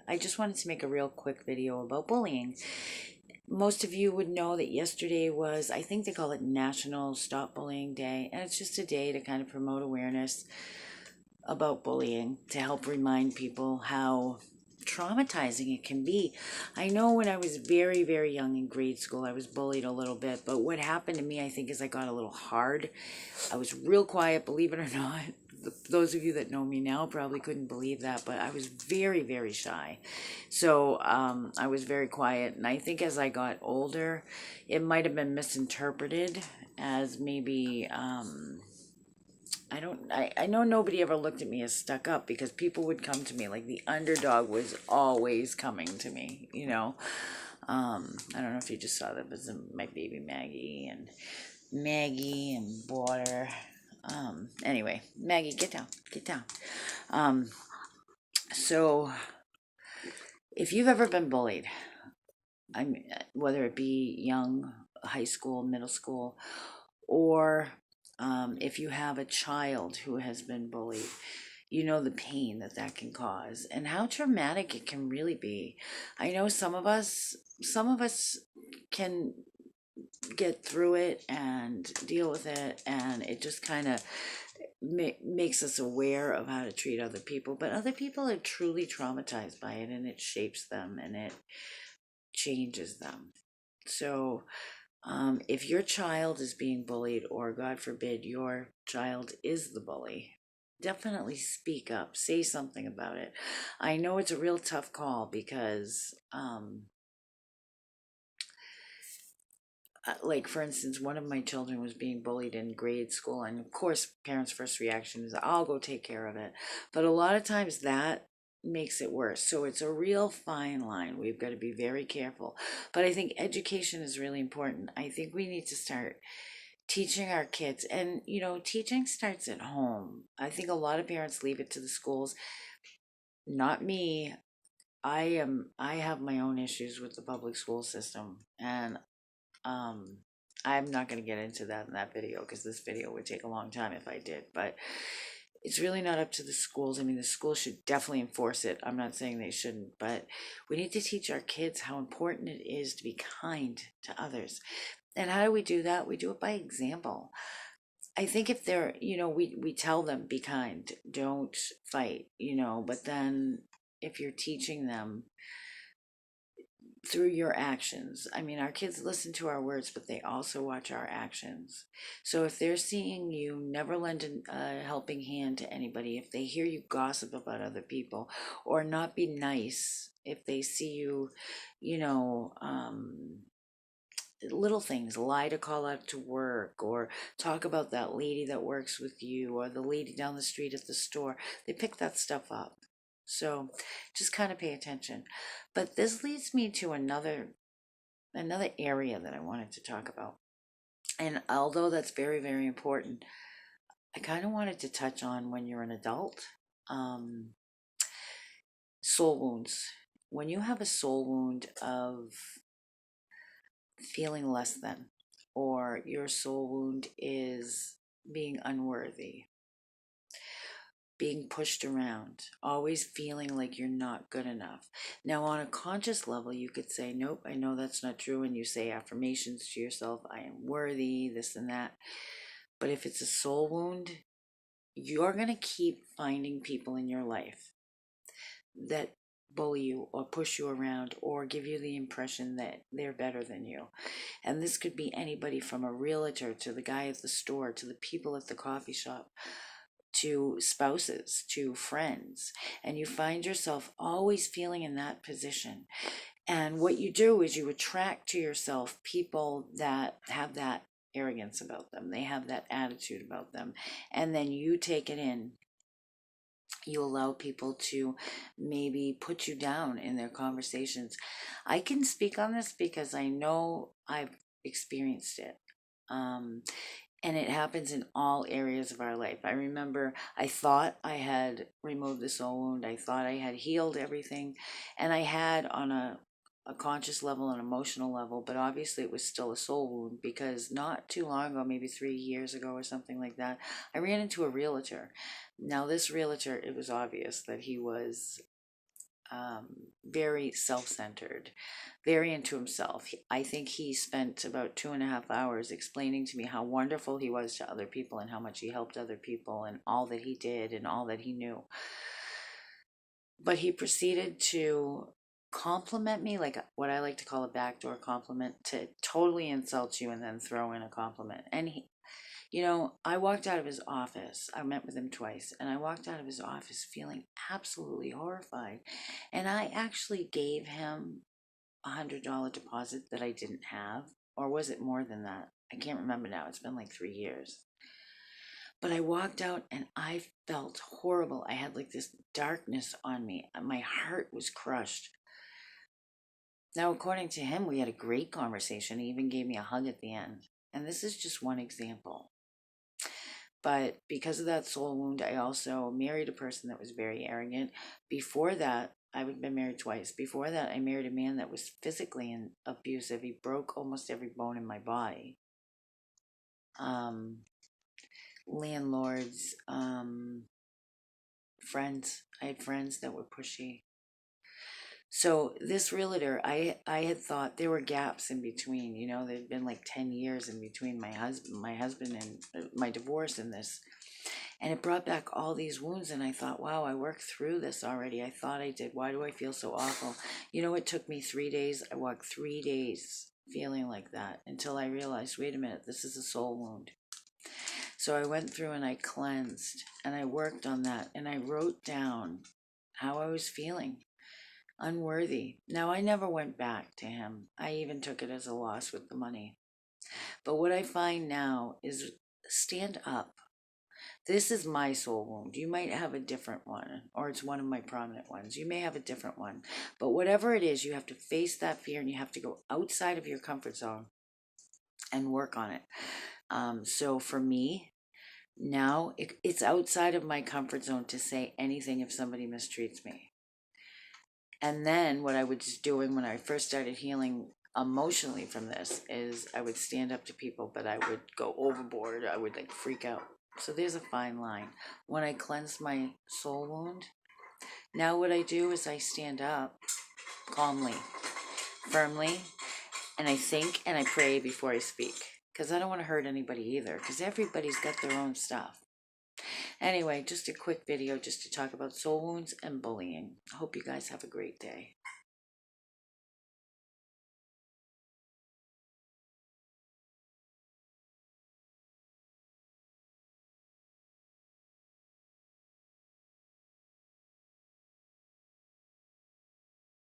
I just wanted to make a real quick video about bullying. Most of you would know that yesterday was, I think they call it National Stop Bullying Day, and it's just a day to kind of promote awareness about bullying, to help remind people how traumatizing it can be. I know when I was very, very young in grade school, I was bullied a little bit, but what happened to me, I think, is I got a little hard. I was real quiet, believe it or not. Those of you that know me now probably couldn't believe that, but I was very, very shy. So I was very quiet. And I think as I got older, it might have been misinterpreted as maybe. I know nobody ever looked at me as stuck up because people would come to me like the underdog was always coming to me. I don't know if you just saw that, but my baby Maggie and water. Anyway, Maggie, get down, get down. Um, so if you've ever been bullied, I mean, whether it be young, high school, middle school, or if you have a child who has been bullied, you know the pain that that can cause and how traumatic it can really be. I know some of us can get through it and deal with it, and it just kind of makes us aware of how to treat other people. But other people are truly traumatized by it, and it shapes them and it changes them. So if your child is being bullied, or God forbid, your child is the bully, definitely speak up, say something about it. I know it's a real tough call because, like, for instance, one of my children was being bullied in grade school, and of course, parents' first reaction is, I'll go take care of it. But a lot of times that makes it worse. So it's a real fine line. We've got to be very careful. But I think education is really important. I think we need to start teaching our kids, and teaching starts at home. I think a lot of parents leave it to the schools. Not me. I have my own issues with the public school system, and um, I'm not going to get into that in that video because this video would take a long time if I did. But it's really not up to the schools. I mean, the schools should definitely enforce it. I'm not saying they shouldn't, but we need to teach our kids how important it is to be kind to others. And how do we do that? We do it by example. I think if they're, we tell them, be kind, don't fight, but then if you're teaching them through your actions. I mean, our kids listen to our words, but they also watch our actions. So if they're seeing you never lend a helping hand to anybody, if they hear you gossip about other people, or not be nice, if they see you, you know, little things, lie to call out to work, or talk about that lady that works with you, or the lady down the street at the store, they pick that stuff up. So just kind of pay attention. But this leads me to another area that I wanted to talk about. And although that's very, very important, I kind of wanted to touch on when you're an adult. Um, Soul wounds. When you have a soul wound of feeling less than, or your soul wound is being unworthy, being pushed around, always feeling like you're not good enough. Now, on a conscious level, you could say, nope, I know that's not true. And you say affirmations to yourself, I am worthy, this and that. But if it's a soul wound, you're going to keep finding people in your life that bully you or push you around or give you the impression that they're better than you. And this could be anybody from a realtor to the guy at the store to the people at the coffee shop to spouses to friends. And you find yourself always feeling in that position. And what you do is you attract to yourself people that have that arrogance about them, they have that attitude about them, and then you take it in. You allow people to maybe put you down in their conversations. I can speak on this because I know I've experienced it. Um, and it happens in all areas of our life. I remember I thought I had removed the soul wound. I thought I had healed everything. And I had on a conscious level, an emotional level, but obviously it was still a soul wound because not too long ago, maybe 3 years ago or something like that, I ran into a realtor. Now, this realtor, it was obvious that he was very self-centered, very into himself. I think he spent about 2.5 hours explaining to me how wonderful he was to other people and how much he helped other people and all that he did and all that he knew. But he proceeded to compliment me, like what I like to call a backdoor compliment, to totally insult you and then throw in a compliment. And I walked out of his office. I met with him twice, and I walked out of his office feeling absolutely horrified. And I actually gave him $100 deposit that I didn't have, or was it more than that? I can't remember now. It's been like 3 years. But I walked out and I felt horrible. I had like this darkness on me. My heart was crushed. Now, according to him, we had a great conversation. He even gave me a hug at the end. And this is just one example. But because of that soul wound, I also married a person that was very arrogant. Before that, I've been married twice. Before that, I married a man that was physically abusive. He broke almost every bone in my body. Landlords, friends. I had friends that were pushy. So this realtor, I had thought there were gaps in between. There'd been like 10 years in between my husband and my divorce and this, and it brought back all these wounds. And I thought, wow, I worked through this already. I thought I did. Why do I feel so awful? It took me 3 days. I walked 3 days feeling like that until I realized, wait a minute, this is a soul wound. So I went through and I cleansed and I worked on that and I wrote down how I was feeling. Unworthy. Now, I never went back to him. I even took it as a loss with the money. But what I find now is stand up. This is my soul wound. You might have a different one, or it's one of my prominent ones. You may have a different one. But whatever it is, you have to face that fear and you have to go outside of your comfort zone and work on it. So for me, now it's outside of my comfort zone to say anything if somebody mistreats me. And then what I was doing when I first started healing emotionally from this is I would stand up to people, but I would go overboard. I would like freak out. So there's a fine line. When I cleansed my soul wound, now what I do is I stand up calmly, firmly, and I think and I pray before I speak. Because I don't want to hurt anybody either, because everybody's got their own stuff. Anyway, just a quick video just to talk about soul wounds and bullying. I hope you guys have a great day.